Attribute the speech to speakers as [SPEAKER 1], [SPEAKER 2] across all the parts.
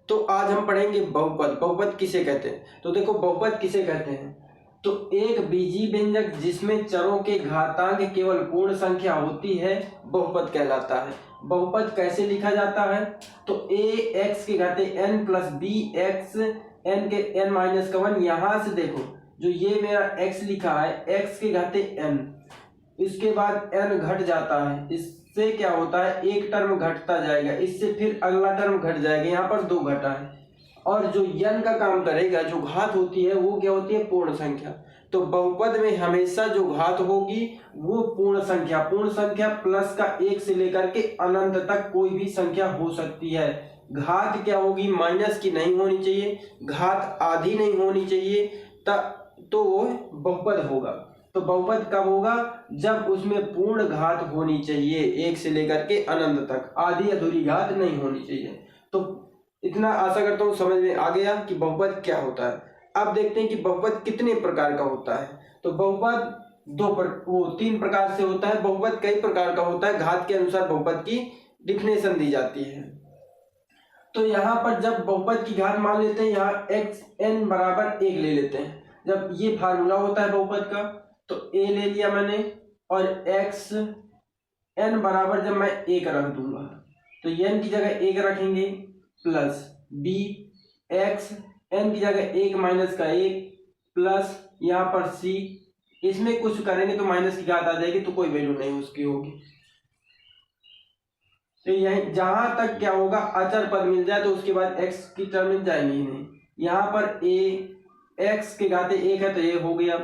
[SPEAKER 1] तो आज हम पढ़ेंगे बहुपद। बहुपद किसे कहते हैं? तो देखो बहुपद किसे कहते हैं, तो एक बीजी व्यंजक जिसमें चरों के घातांक केवल पूर्ण संख्या होती है बहुपद कहलाता है। बहुपद कैसे लिखा जाता है? तो ए एक्स के घाते n plus b x n के एन माइनस का वन। यहां से देखो जो ये मेरा x लिखा है x के घाते n, इसके बाद n घट जाता है, इससे क्या होता है एक टर्म घटता जाएगा, इससे फिर अगला टर्म घट जाएगा, यहाँ पर दो घटा है। और जो n का काम करेगा, जो घात होती है वो क्या होती है? पूर्ण संख्या। तो बहुपद में हमेशा जो घात होगी वो पूर्ण संख्या प्लस का एक से लेकर के अनंत तक कोई भी संख्या हो सकती है। घात क्या होगी? माइनस की नहीं होनी चाहिए, घात आधी नहीं होनी चाहिए, तो वो बहुपद होगा। तो बहुपद कब होगा? जब उसमें पूर्ण घात होनी चाहिए, एक से लेकर के अनंत तक, आधी अधूरी घात नहीं होनी चाहिए। तो इतना आशा करता हूँ समझ में आ गया कि बहुपद क्या होता है। अब देखते हैं कि बहुपद कितने प्रकार का होता है। तो बहुपद तीन प्रकार से होता है। बहुपद कई प्रकार का होता है, घात के अनुसार बहुपद की डिफिनेशन दी जाती है। तो यहाँ पर जब बहुपद की घात मान लेते हैं, यहाँ एक्स एन बराबर एक ले लेते हैं। जब ये फार्मूला होता है बहुपद का, तो ए ले लिया मैंने, और एक्स एन बराबर जब मैं एक रख दूंगा तो एन की जगह एक रखेंगे, प्लस बी एक्स एन की जगह एक माइनस का एक, प्लस यहाँ पर सी, इसमें कुछ करेंगे तो माइनस की घात आ जाएगी, तो कोई वैल्यू नहीं उसकी होगी। तो यही जहां तक क्या होगा, अचर पद मिल जाए तो उसके बाद एक्स की टर्म मिल जाएंगी ही नहीं। यहाँ पर ए एक्स के घाते एक है तो ये हो गया,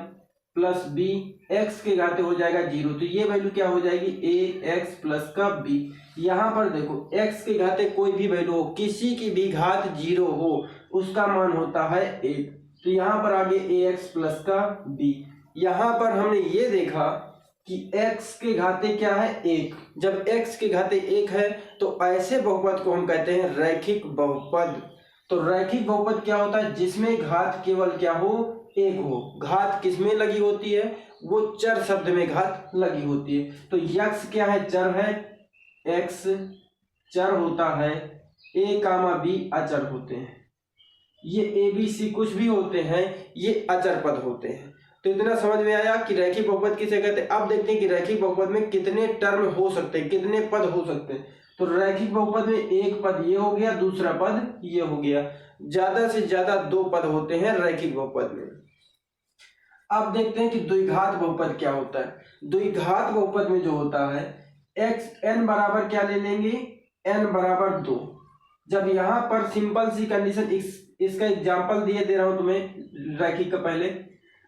[SPEAKER 1] प्लस बी एक्स के घाते हो जाएगा जीरो, तो ये वैल्यू क्या हो जाएगी? ए एक्स प्लस का बी। यहाँ पर देखो एक्स के घाते कोई भी वैल्यू हो, किसी की भी घात जीरो हो, उसका मान होता है एक। तो यहाँ पर आगे ए एक्स प्लस का बी। यहाँ पर हमने ये देखा कि x के घाते क्या है? एक। जब x के घाते एक है तो ऐसे बहुपद को हम कहते हैं रैखिक बहुपद। तो रैखिक बहुपद क्या होता है? जिसमें घात केवल क्या हो? एक हो। घात किसमें लगी होती है? वो चर शब्द में घात लगी होती है। तो यक्स क्या है? चर है, x चर होता है, a कामा b अचर होते हैं। ये ए बी सी कुछ भी होते हैं, ये अचर पद होते हैं। तो इतना समझ में आया कि रैखिक बहुपद किसे कहते हैं। अब देखते हैं कि रैखिक बहुपद में कितने टर्म हो सकते हैं, कितने पद हो सकते हैं। तो रैखिक बहुपद में एक पद ये हो गया, दूसरा पद ये हो गया, ज्यादा से ज्यादा दो पद होते हैं रैखिक बहुपद में। अब देखते हैं कि द्विघात बहुपद क्या होता है। द्विघात बहुपद में जो होता है, एक्स एन बराबर क्या ले लेंगे? एन बराबर दो। जब यहाँ पर सिंपल सी कंडीशन, इसका एग्जांपल दिए दे रहा हूं तुम्हें रैखिक का। पहले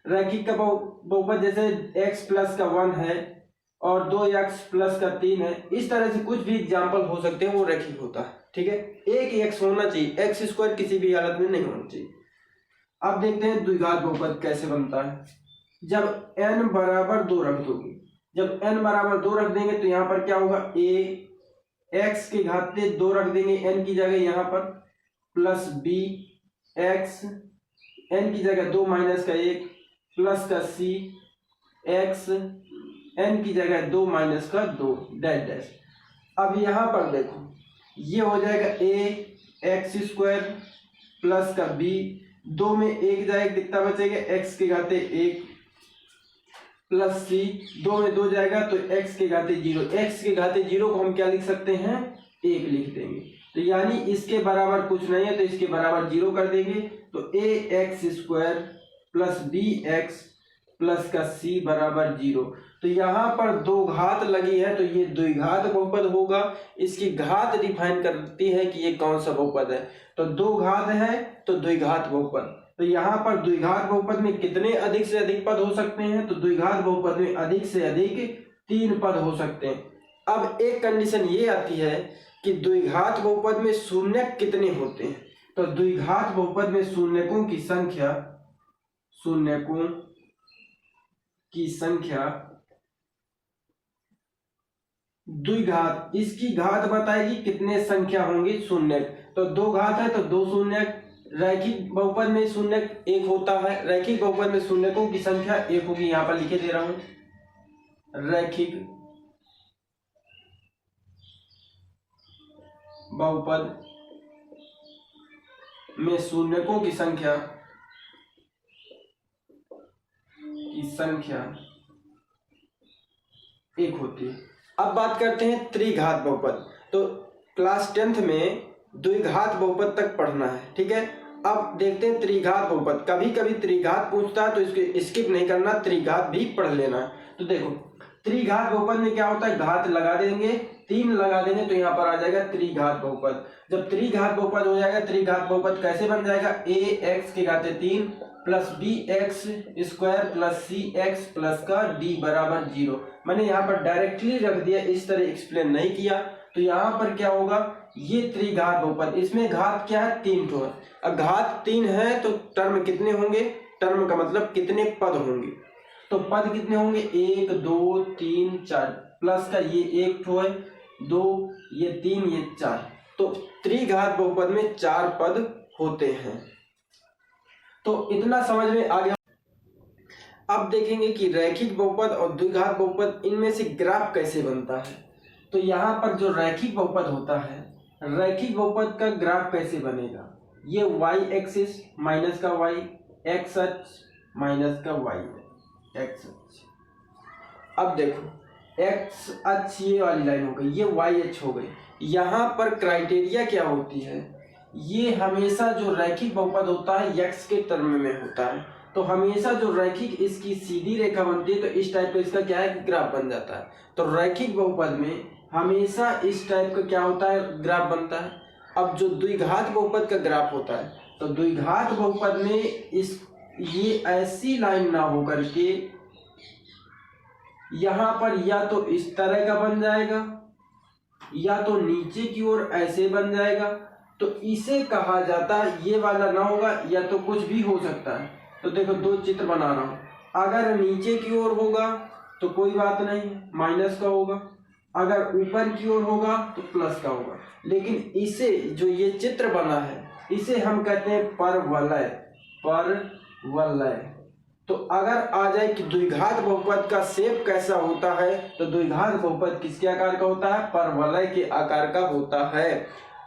[SPEAKER 1] रैखिक का बहुपद जैसे x प्लस का 1 है और 2x प्लस का 3 है, इस तरह से कुछ भी एग्जांपल हो सकते हैं, वो रैखिक होता है। ठीक है, एक x होना चाहिए, एक्स स्क्वायर किसी भी हालत में नहीं होना चाहिए। अब देखते हैं द्विघात बहुपद कैसे बनता है। जब n बराबर 2 रख दोगे, जब n बराबर 2 रख देंगे तो यहाँ पर क्या होगा? a x के घाते 2 रख देंगे n की जगह यहाँ पर, प्लस b x n की जगह 2 माइनस का 1, प्लस का c x n की जगह 2 माइनस का 2 डैश डैश। अब यहाँ पर देखो ये हो जाएगा a एक्स स्क्वायर प्लस का b, 2 में एक जाएगा, कितना बचेगा? x के घाते 1 प्लस c, 2 में 2 जाएगा तो x के घाते 0। x के घाते 0 को हम क्या लिख सकते हैं? 1 लिख देंगे। तो यानी इसके बराबर कुछ नहीं है तो इसके बराबर 0 कर देंगे। तो a x square plus b x plus का c बराबर 0। तो यहाँ पर दो घात लगी है तो ये द्विघात बहुपद होगा। इसकी घात डिफाइन करती है कि ये कौन सा बहुपद है। तो दो घात है तो द्विघात बहुपद। तो यहाँ पर द्विघात बहुपद में कितने अधिक से अधिक पद हो सकते हैं? तो द्विघात बहुपद में अधिक से अधिक 3 पद हो सकते हैं। अब एक कंडीशन ये आती है कि द्विघात बहुपद में शून्यक कितने होते हैं? तो द्विघात बहुपद में शून्यकों की संख्या द्विघात, इसकी घात बताएगी कितने संख्या होंगे शून्यक। तो दो घात है तो दो शून्यक। रैखिक बहुपद में शून्यक एक होता है, रैखिक बहुपद में शून्यकों की संख्या एक होगी। यहां पर लिखे दे रहा हूं, रैखिक बहुपद में शून्यकों की संख्या एक होती है। अब बात करते हैं त्रिघात बहुपद। तो क्लास 10th में द्विघात बहुपद तक पढ़ना है, ठीक है। अब देखते हैं त्रिघात बहुपद। कभी कभी त्रिघात पूछता है तो इसके स्किप नहीं करना, त्रिघात भी पढ़ लेना। तो देखो त्रिघात बहुपद में क्या होता है, घात लगा देंगे, 3 लगा देंगे तो यहाँ पर आ जाएगा त्रिघात बहुपद। जब त्रिघात बहुपद हो जाएगा, त्रिघात बहुपद कैसे बन जाएगा, ax के घाते 3 plus bx square plus cx plus का d बराबर 0। मैंने यहाँ पर डायरेक्टली रख दिया, इस तरह एक्सप्लेन नहीं किया। तो यहाँ पर क्या होगा, ये त्रिघात बहुपद, इसमें घात क्या है, 3 तो है। अब घात 3 है तो टर्म कितने होंगे, टर्म का मतलब कितने पद होंगे। तो पद कितने होंगे, 1 2 3 4 प्लस का ये 1 ठो है, 2 ये 3 ये 4। तो त्रिघात बहुपद में 4 पद होते हैं। तो इतना समझ में आ गया। अब देखेंगे कि रैखिक बहुपद और द्विघात बहुपद, इनमें से ग्राफ कैसे बनता है। तो यहाँ पर जो रैखिक बहुपद होता है, रैखिक बहुपद का ग्राफ कैसे बनेगा, ये y एक्सिस माइनस का y, x अक्ष माइनस का y है, x अक्ष। अब देखो x अक्ष ये वाली लाइन हो गई, ये y अक्ष हो गई। यहाँ पर क्राइटेरिया क्या होती है, ये हमेशा जो रैखिक बहुपद होता है x के टर्म में होता है। तो हमेशा जो रैखिक इसकी सीधी रेखा बनती है तो इस टाइप का इसका क्या है, ग्राफ बन जाता है। तो रैखिक बहुपद में हमेशा इस टाइप का क्या होता है, ग्राफ बनता है। अब जो द्विघात बहुपद का ग्राफ होता है, तो द्विघात बहुपद में ये ऐसी लाइन ना हो करके यहाँ पर या तो इस तरह का बन जाएगा या तो नीचे की ओर ऐसे बन जाएगा। तो इसे कहा जाता है, ये वाला ना होगा या तो कुछ भी हो सकता है। तो देखो 2 चित्र बना रहा हूं, अगर नीचे की ओर होगा तो कोई बात नहीं, माइनस का होगा, अगर ऊपर की ओर होगा तो प्लस का होगा। लेकिन इसे जो ये चित्र बना है, इसे हम कहते हैं परवलय, परवलय। तो अगर आ जाए कि द्विघात बहुपद का शेप कैसा होता है, तो द्विघात बहुपद किसके आकार का होता है, परवलय के आकार का होता है।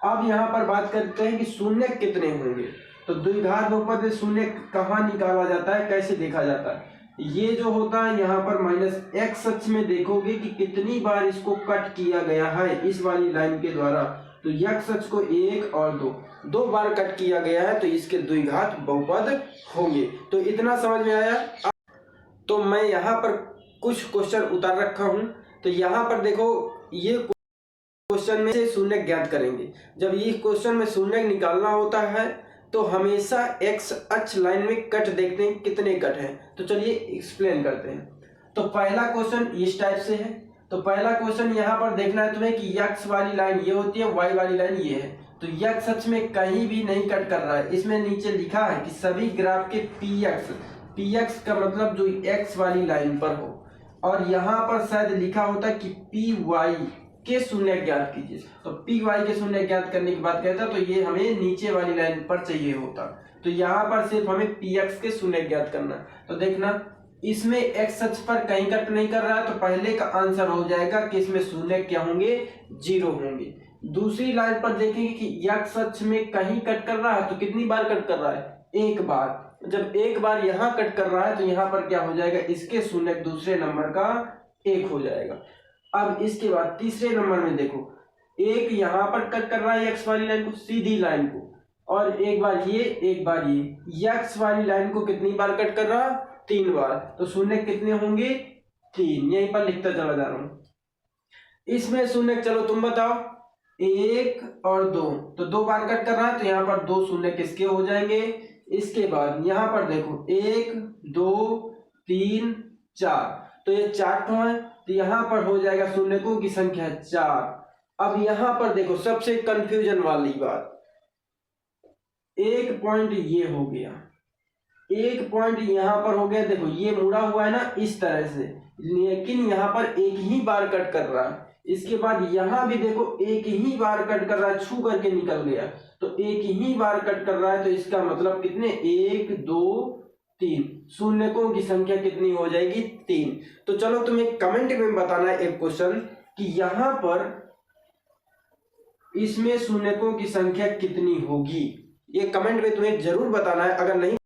[SPEAKER 1] अब यहाँ पर बात करते हैं कि शून्य कितने होंगे। तो द्विघात बहुपद में शून्य कहाँ निकाला जाता है, कैसे देखा जाता है, ये जो होता है यहाँ पर माइनस x अक्ष में देखोगे कि कितनी बार इसको कट किया गया है इस वाली लाइन के द्वारा। तो x अक्ष को 1 और 2 बार कट किया गया है, तो इसके द्विघात बहुपद होंगे। तो इतना समझ में आया। तो मैं यहाँ पर कुछ क्वेश्चन उतार रखा हूँ। तो यहाँ पर देखो, ये क्वेश्चन में से शून्य ज्ञात करेंगे। जब ये क्वेश्चन में शून्य निकालना होता है तो हमेशा x अक्ष लाइन में कट देखते हैं कितने कट हैं। तो चलिए एक्सप्लेन करते हैं। तो पहला क्वेश्चन इस टाइप से है। तो पहला क्वेश्चन यहाँ पर देखना है तुम्हें कि x वाली लाइन ये होती है, y वाली लाइन ये है। तो x अक्ष में कहीं भी नहीं कट कर रहा है। इसमें नीचे लिखा है कि सभी ग्राफ के px का मतलब जो x वाली लाइन पर हो, और यहाँ पर शायद लिखा होता है कि py के शून्य ज्ञात कीजिए। तो पी वाई के शून्य ज्ञात करने की बात कहता, तो ये हमें नीचे वाली लाइन पर चाहिए होता। तो यहाँ पर सिर्फ हमें पी एक्स के शून्य ज्ञात करना। तो देखना इसमें एक्स अक्ष पर कहीं कट नहीं कर रहा है, तो पहले का आंसर हो जाएगा कि इसमें शून्य क्या होंगे, 0 होंगे। दूसरी लाइन पर देखेंगे कि एक्स अक्ष में कहीं कट कर रहा है, तो कितनी बार कट कर रहा है, 1 बार। जब 1 बार यहाँ कट कर रहा है तो यहाँ पर क्या हो जाएगा, इसके शून्य दूसरे नंबर का 1 हो जाएगा। अब इसके बाद तीसरे नंबर में देखो, 1 यहाँ पर कट कर रहा है एक्स वाली लाइन को, सीधी लाइन को, और एक बार ये एक बार ये एक्स वाली लाइन को कितनी बार कट कर रहा है, 3 बार। तो शून्य कितने होंगे, 3। यहीं पर लिखता चला जा रहा हूं। इसमें शून्य चलो तुम बताओ, 1 और 2, तो 2 बार कट कर रहा है, तो यहाँ पर 2 शून्य किसके हो जाएंगे। इसके बाद यहाँ पर देखो 1 2 3 4, तो ये 4 ठो है, तो यहाँ पर हो जाएगा शून्यकों की संख्या 4। अब यहाँ पर देखो सबसे कंफ्यूजन वाली बात, एक पॉइंट ये हो गया, एक पॉइंट यहाँ पर हो गया। देखो ये मुड़ा हुआ है ना इस तरह से, लेकिन यहाँ पर एक ही बार कट कर रहा है। इसके बाद यहाँ भी देखो एक ही बार कट कर रहा है, छू करके निकल गया, तो एक ही बार कट कर रहा है। तो इसका मतलब कितने, 1 2 3, शून्यकों की संख्या कितनी हो जाएगी, 3। तो चलो तुम्हें कमेंट में बताना है एक क्वेश्चन कि यहाँ पर इसमें शून्यकों की संख्या कितनी होगी, ये कमेंट में तुम्हें जरूर बताना है, अगर नहीं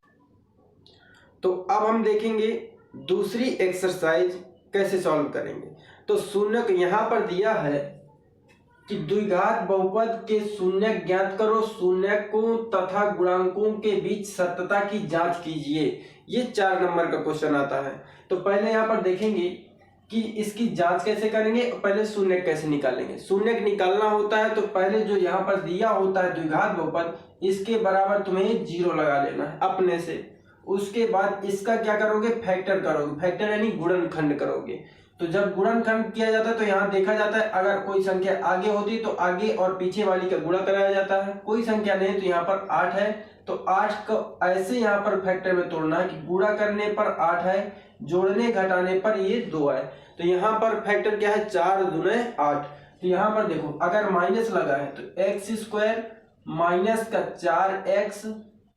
[SPEAKER 1] तो अब हम देखेंगे दूसरी एक्सरसाइज कैसे सॉल्व करेंगे। तो शून्यक यहाँ पर दिया है कि द्विघात बहुपद के शून्यक ज्ञात करो, शून्यकों तथा गुणांकों के बीच सत्यता की जांच कीजिए। ये 4 नंबर का क्वेश्चन आता है। तो पहले यहाँ पर देखेंगे कि इसकी जांच कैसे करेंगे, पहले शून्यक कैसे निकालेंगे। शून्यक निकालना होता है तो पहले जो यहाँ पर दिया होता है द्विघात बहुपद, इसके बराबर तुम्हें 0 लगा लेना है अपने से। उसके बाद इसका क्या करोगे, फैक्टर करोगे, फैक्टर यानी गुणनखंड करोगे। तो जब गुणनखंड किया जाता है तो यहाँ देखा जाता है अगर कोई संख्या आगे होती तो आगे और पीछे वाली का गुणा कराया जाता है, कोई संख्या नहीं तो यहाँ पर 8 है तो 8 को ऐसे यहाँ पर फैक्टर में तोड़ना है कि गुणा करने पर 8 है, जोड़ने घटाने पर ये 2 है। तो यहाँ पर फैक्टर क्या है, 4 दूने 8। तो यहाँ पर देखो अगर माइनस लगा है तो एक्स स्क्वायर माइनस का 4x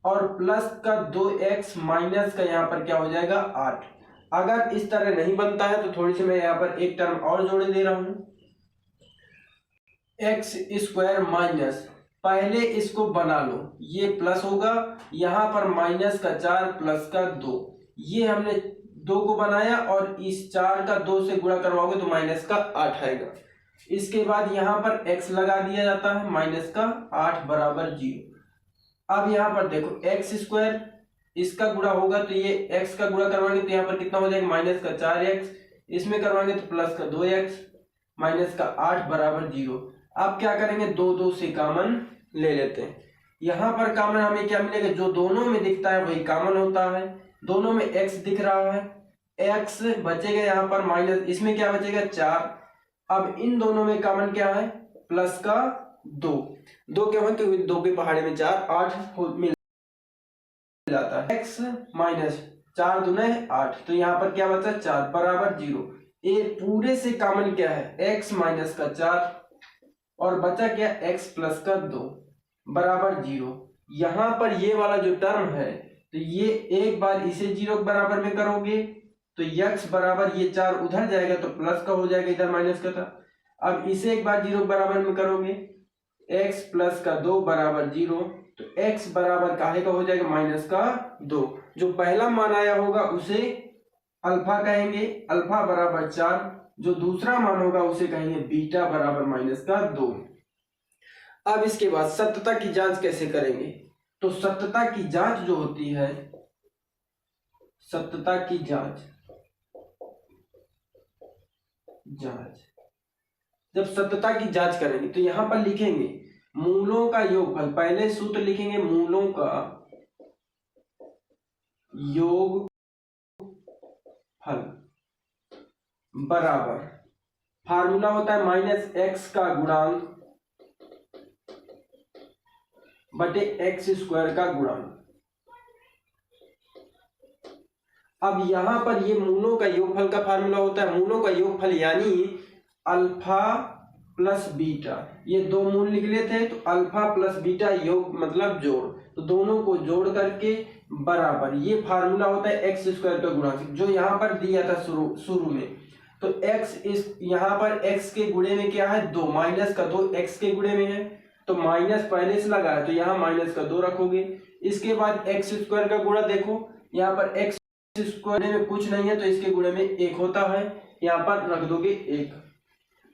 [SPEAKER 1] और प्लस का 2x माइनस का यहाँ पर क्या हो जाएगा 8। अगर इस तरह नहीं बनता है तो थोड़ी सी मैं यहाँ पर एक टर्म और जोड़ दे रहा हूं, एक्स स्क्वायर माइनस, पहले इसको बना लो, ये प्लस होगा, यहाँ पर माइनस का 4 प्लस का 2, ये हमने 2 को बनाया और इस 4 का 2 से गुणा करवाओगे तो माइनस का 8 आएगा। इसके बाद यहाँ पर x लगा दिया जाता है, माइनस का 8 बराबर 0। अब यहाँ पर देखो एक्स स्क्वायर इसका गुणा होगा तो ये x का गुणा करवाएंगे तो यहाँ पर कितना हो जाएगा, माइनस का 4x, इसमें करवाएंगे तो प्लस का 2x, माइनस का 8 बराबर 0। अब क्या करेंगे, 2 से कॉमन ले लेते हैं। यहाँ पर कॉमन हमें क्या मिलेगा, जो दोनों में दिखता है वही कॉमन होता है। दोनों में x दिख रहा है, x बचेगा यहाँ पर माइनस, इसमें क्या बचेगा 4। अब इन दोनों में कॉमन क्या है, प्लस का 2 क्या है क्योंकि 2 के पहाड़े में 4, 8 मिल जाता है। x माइनस 4 दूने 8, तो यहाँ पर क्या बचा 4 बराबर 0। ये पूरे से कॉमन क्या है, x माइनस का 4 और बचा क्या x प्लस का 2 बराबर 0। यहाँ पर ये वाला जो टर्म है तो ये एक बार इसे 0 के बराबर में करोगे तो x बराबर ये 4 उधर जाएगा तो प्लस का हो जाएगा, इधर माइनस का था। अब इसे एक बार 0 के बराबर में करोगे, x प्लस का 2 बराबर 0, तो x बराबर काहे का हो जाएगा, माइनस का 2। जो पहला मान आया होगा उसे अल्फा कहेंगे, अल्फा बराबर 4। जो दूसरा मान होगा उसे कहेंगे बीटा बराबर माइनस का 2। अब इसके बाद सत्यता की जांच कैसे करेंगे। तो सत्यता की जांच जो होती है, सत्यता की जांच जब सत्यता की जांच करेंगे तो यहां पर लिखेंगे मूलों का योगफल, पहले सूत्र लिखेंगे मूलों का योगफल बराबर, फार्मूला होता है माइनस x का गुणांक बटे एक्स स्क्वायर का गुणांक। अब यहां पर ये मूलों का योगफल का फार्मूला होता है, मूलों का योगफल यानी अल्फा प्लस बीटा, ये 2 मूल निकले थे तो अल्फा प्लस बीटा योग मतलब जोड़, तो दोनों को जोड़ करके बराबर, ये फार्मूला होता है एक्स स्क्वायर का गुणांक जो यहाँ पर दिया था शुरू में। तो x इस यहाँ पर x के गुणे में क्या है 2, माइनस का 2 x के गुणे में है तो माइनस पहले से लगा है तो यहाँ माइनस का 2 रखोगे। इसके बाद एक्स स्क्वायर का गुणा देखो, यहाँ पर एक्स स्क्वायर में कुछ नहीं है तो इसके गुणे में 1 होता है, यहाँ पर रख दोगे 1।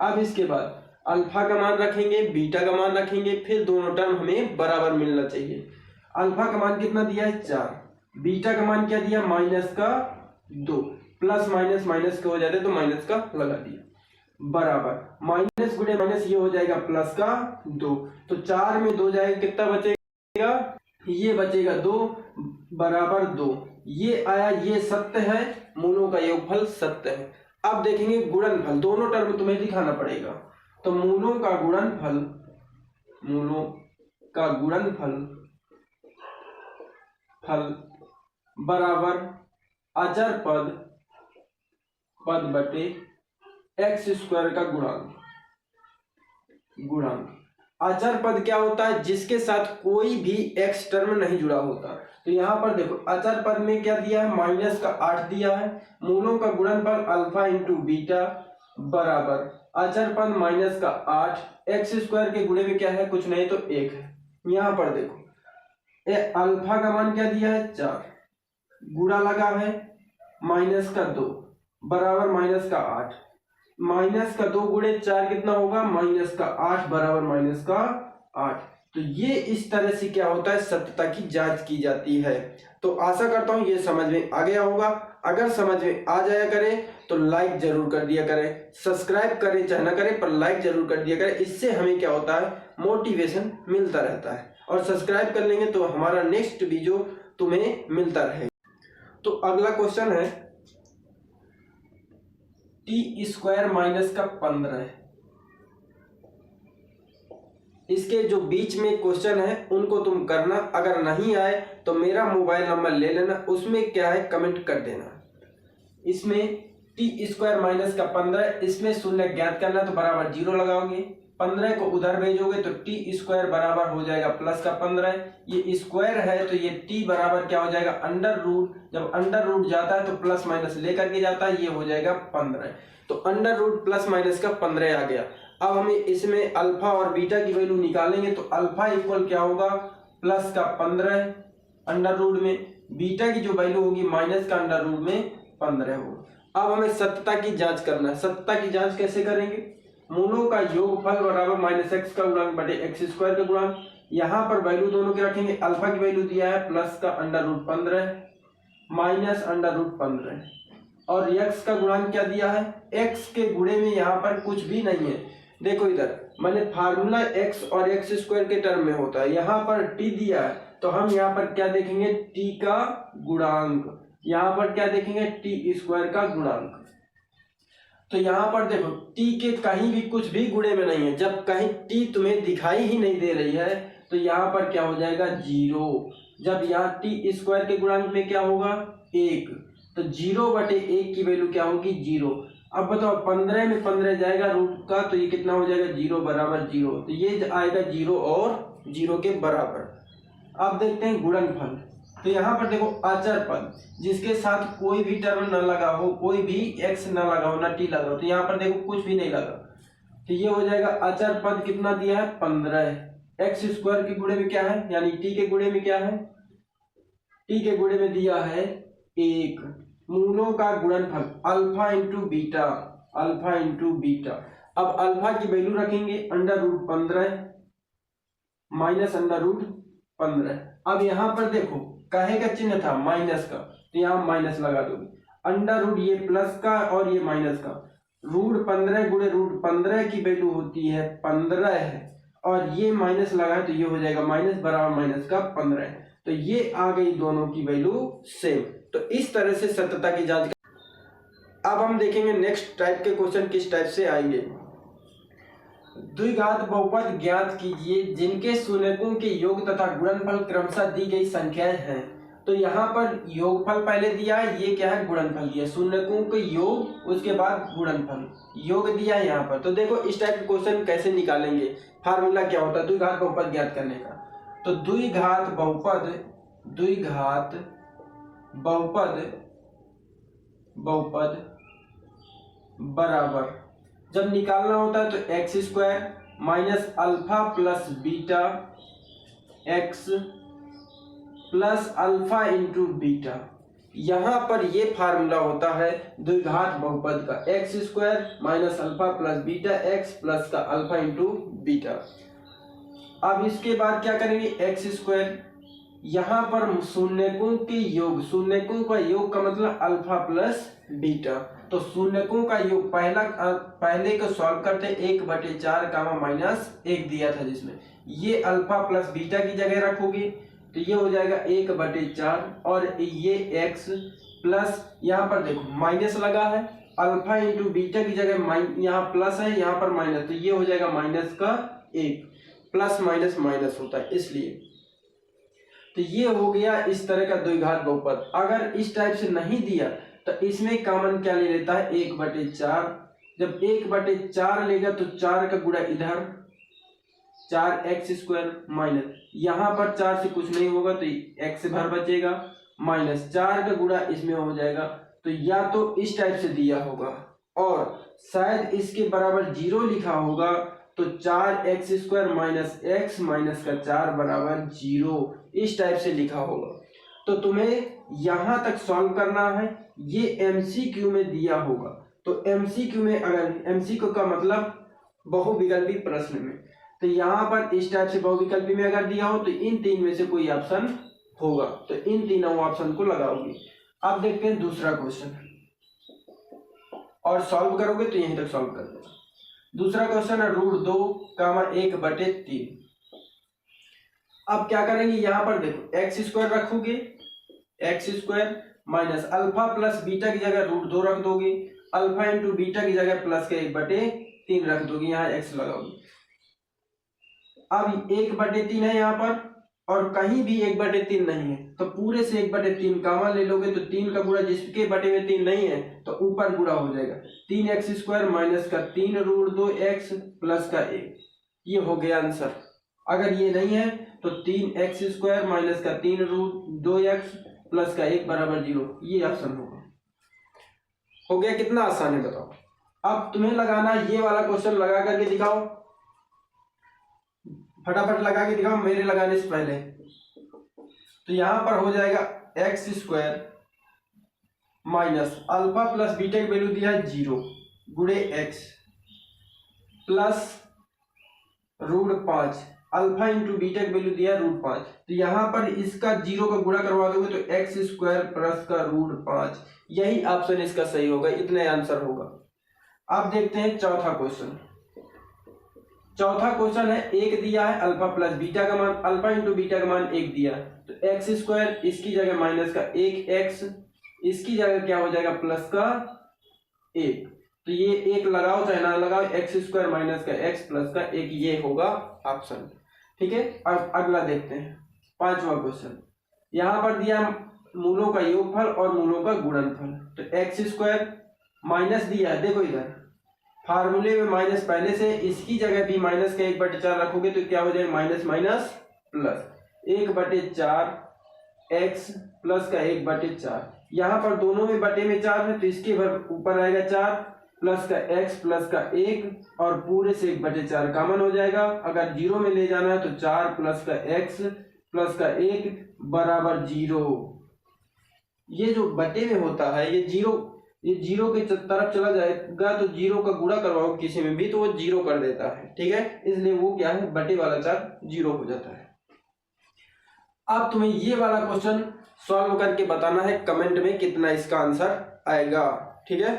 [SPEAKER 1] अब इसके बाद अल्फा का मान रखेंगे, बीटा का मान रखेंगे, फिर दोनों टर्म हमें बराबर मिलना चाहिए। अल्फा का मान कितना दिया है 4, बीटा का मान क्या दिया माइनस का 2, प्लस माइनस माइनस का हो जाता है तो माइनस का लगा दिया, बराबर माइनस गुणे माइनस ये हो जाएगा प्लस का 2, तो 4 में 2 जाएगा कितना बचेगा, ये बचेगा 2 बराबर 2। ये आया, ये सत्य है, मूलों का योगफल सत्य है। अब देखेंगे गुणनफल, दोनों टर्म तुम्हें दिखाना पड़ेगा। तो मूलों का गुणनफल बराबर अचर पद बटे एक्स स्क्वायर का गुणांक। अचर पद क्या होता है, जिसके साथ कोई भी एक्स टर्म नहीं जुड़ा होता। तो यहाँ पर देखो अचर पद में क्या दिया है, माइनस का 8 दिया है, मूलों का गुणनफल अल्फा इंटू बीटा बराबर अचर पद माइनस का 8, एक्स स्क्वायर के गुणे में क्या है कुछ नहीं तो 1 है। यहाँ पर देखो अल्फा का मान क्या दिया है 4, गुणा लगा है माइनस का 2 बराबर माइनस का 8, माइनस का 2 गुणे 4 कितना होगा माइनस का 8 बराबर माइनस का 8। तो ये इस तरह से क्या होता है सत्यता की जांच की जाती है। तो आशा करता हूं ये समझ में आ गया होगा। अगर समझ में आ जाया करे तो लाइक जरूर कर दिया करें, सब्सक्राइब करें चाहे ना करें पर लाइक जरूर कर दिया करें। इससे हमें क्या होता है मोटिवेशन मिलता रहता है, और सब्सक्राइब कर लेंगे तो हमारा नेक्स्ट वीडियो तुम्हें मिलता रहेगा। तो अगला क्वेश्चन है टी स्क्वायर माइनस का 15। इसके जो बीच में क्वेश्चन है उनको तुम करना, अगर नहीं आए तो मेरा मोबाइल नंबर ले लेना, उसमें क्या है कमेंट कर देना। इसमें टी स्क्वायर माइनस का 15, इसमें शून्य ज्ञात करना तो बराबर 0 लगाओगे, 15 को उधर भेजोगे तो टी स्क्वायर बराबर हो जाएगा प्लस का 15, ये स्क्वायर है तो ये टी बराबर क्या हो जाएगा अंडर रूट, जब अंडर रूट जाता है तो प्लस माइनस लेकर के जाता है, ये हो जाएगा 15। तो अंडर रूट प्लस माइनस का 15 आ गया। अब हमें इसमें अल्फा और बीटा की वैल्यू निकालेंगे तो अल्फा इक्वल क्या होगा प्लस का 15 अंडर रूट में, बीटा की जो वैल्यू होगी माइनस का अंडर रूट में 15 होगा। अब हमें सत्यता की जांच करना है। सत्यता की जांच कैसे करेंगे, मूलों का योगफल बराबर माइनस एक्स का गुणांक बटे एक्स स्क्वायर का गुणांक, यहाँ पर वैल्यू दोनों के रखेंगे। अल्फा की वैल्यू दिया है प्लस का under root 15 minus under root 15, और एक्स का गुणांक क्या दिया है, एक्स के गुणे में यहाँ पर कुछ भी नहीं है। देखो इधर मैंने फार्मूला एक्स और एक्स स्क्वायर के टर्म में होता है, यहाँ पर टी दिया है तो हम यहाँ पर क्या देखेंगे टी का गुणांक, यहाँ पर क्या देखेंगे टी स्क्वायर का गुणांक। तो यहाँ पर देखो टी के कहीं भी कुछ भी गुणे में नहीं है, जब कहीं टी तुम्हें दिखाई ही नहीं दे रही है तो यहाँ पर क्या हो जाएगा 0, जब यहाँ टी स्क्वायर के गुणांक में क्या होगा 1, तो 0/1 की वैल्यू क्या होगी 0। अब बताओ 15 में 15 जाएगा रूट का तो ये कितना हो जाएगा 0 बराबर 0, तो ये आएगा 0 और 0 के बराबर। अब देखते हैं गुणनफल। तो यहाँ पर देखो अचर पद जिसके साथ कोई भी टर्म न लगा हो, कोई भी एक्स न लगा हो, न टी लगा हो, तो यहाँ पर देखो कुछ भी नहीं लगा, तो ये हो जाएगा अचर पद कितना दिया है 15। एक्स स्क्वायर के गुणे में क्या है यानी टी के गुणे में क्या है, टी के गुणे में दिया है 1। मूलों का गुणनफल alpha into beta, alpha into beta. अब अल्फा की वैल्यू रखेंगे under root 15 minus under root 15। अब यहाँ पर देखो काहे का चिन्ह था माइनस का, तो यहाँ माइनस लगा दोगे। अंडर रूट ये प्लस का और ये माइनस का, रूट 15 गुणे रूट 15 की वैल्यू होती है 15 है, और ये माइनस लगा है तो ये हो जाएगा माइनस बराबर माइनस का 15, तो ये आ गई दोनों की वैल्यू सेम। तो इस तरह से सत्यता की जांच। अब हम देखेंगे नेक्स्ट टाइप के क्वेश्चन किस टाइप से आएंगे। द्विघात बहुपद ज्ञात कीजिए जिनके शून्यकों के योग तथा गुणनफल क्रमशः दी गई संख्याएं हैं। तो यहाँ पर योगफल पहले दिया है, ये क्या है गुणनफल दिया, शून्यकों के योग उसके बाद गुणनफल, योग दिया है यहाँ पर। तो देखो इस टाइप के क्वेश्चन कैसे निकालेंगे, फार्मूला क्या होता है द्विघात बहुपद ज्ञात करने का। तो द्विघात बहुपद बराबर जब निकालना होता है तो x square minus alpha plus beta x plus alpha into beta. यहां पर ये फार्मूला होता है द्विघात बहुपद का, x square minus alpha plus beta x plus का अल्फा इंटू बीटा। अब इसके बाद क्या करेंगे एक्स स्क्वायर, यहाँ पर शून्यकों के योग, शून्यकों का योग का मतलब अल्फा प्लस बीटा, तो शून्यकों का योग पहले को सॉल्व करते 1/4 कामा माइनस 1 दिया था जिसमें ये अल्फा प्लस बीटा की जगह रखोगे तो ये हो जाएगा 1/4, और ये एक्स प्लस यहाँ पर देखो माइनस लगा है, अल्फा इंटू बीटा की जगह यहाँ प्लस है यहाँ पर माइनस, तो ये हो जाएगा माइनस का 1, प्लस माइनस माइनस होता है इसलिए। तो ये हो गया इस तरह का द्विघात बहुपद। अगर इस टाइप से नहीं दिया तो इसमें कॉमन क्या ले लेता है 1/4, जब 1/4 लेगा तो 4 का गुणा इधर 4x स्क्वायर माइनस यहाँ पर 4 से कुछ नहीं होगा तो x भर बचेगा, माइनस 4 का गुणा इसमें हो जाएगा। तो या तो इस टाइप से दिया होगा और शायद इसके बराबर 0 लिखा होगा, तो 4x² माइनस x माइनस का 4 बराबर 0, इस टाइप से लिखा होगा। तो तुम्हें यहां तक सॉल्व करना है, ये एमसीक्यू में दिया होगा। तो एमसीक्यू में, अगर एमसीक्यू का मतलब बहुविकल्पी प्रश्न में, तो यहाँ पर इस टाइप से बहुविकल्पी में अगर दिया हो तो इन तीन में से कोई ऑप्शन होगा, तो इन तीनों ऑप्शन को लगाओगे। अब देखते हैं दूसरा क्वेश्चन, और सॉल्व करोगे तो यहीं तक सॉल्व कर देना। दूसरा क्वेश्चन है √2, 1/3। अब क्या करेंगे, यहां पर देखो x² रखोगे, x² minus alpha plus beta की जगह √2 रख दोगे, अल्फा इंटू बीटा की जगह प्लस के 1/3 रख दोगे, यहाँ x लगाओगे। अब 1/3 है यहाँ पर, और कहीं भी 1/3 नहीं है, तो पूरे से 1/3 कॉमन ले लोगे, तो 3 का गुणा जिसके बटे में 3 नहीं है तो ऊपर गुणा हो जाएगा। 3x² माइनस का 3 √2x प्लस का 1, ये हो गया आंसर। अगर ये नहीं है तो 3x² माइनस का 3 √2x प्लस का 1 बराबर 0, ये ऑप्शन होगा। हो गया, कितना आसान है बताओ। अब तुम्हें लगाना ये वाला क्वेश्चन लगा करके दिखाओ, फटाफट लगा के दिखाओ मेरे लगाने से पहले। तो यहां पर हो जाएगा x² minus alpha plus beta की वैल्यू दिया है 0 गुणे x plus √5, alpha into beta की वैल्यू दिया है √5। तो यहां पर इसका 0 का गुणा करवा दोगे तो x² प्लस का √5, यही ऑप्शन इसका सही होगा, इतना आंसर होगा। अब देखते हैं चौथा क्वेश्चन। चौथा क्वेश्चन है, 1 दिया है, अल्फा प्लस बीटा का मान, अल्फा इंटू बीटा का मान 1 दिया है, तो x², इसकी जगह माइनस का 1x, इसकी जगह क्या हो जाएगा प्लस का 1, तो ये 1 लगाओ चाहे ना लगाओ, x² माइनस का x प्लस का 1, ये होगा ऑप्शन। ठीक है, अब अगला देखते हैं, पांचवा क्वेश्चन। यहां पर दिया मूलों का योगफल और मूलों का गुणनफल, तो x² माइनस दिया है, देखो इधर फार्मूले में माइनस पहले से, इसकी जगह भी माइनस का 1/4 रखोगे तो क्या हो जाएगा minus minus plus 1/4 x plus का 1/4। यहाँ पर दोनों में बटे में 4 है, तो इसके ऊपर आएगा 4 प्लस का x प्लस का 1 और पूरे से 1/4 कॉमन हो जाएगा। अगर 0 में ले जाना है तो 4 प्लस का x प्लस का 1 बराबर 0। ये जो बटे में होता है ये 0 के तरफ चला जाएगा, तो 0 का गुणा करवाओ किसी में भी तो वो 0 कर देता है। ठीक है, इसलिए वो क्या है, बटे वाला 4 0 हो जाता है। अब तुम्हें ये वाला क्वेश्चन सॉल्व करके बताना है कमेंट में कितना इसका आंसर आएगा। ठीक है,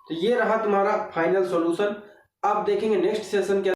[SPEAKER 1] तो ये रहा तुम्हारा फाइनल सॉल्यूशन। अब देखेंगे नेक्स्ट सेशन के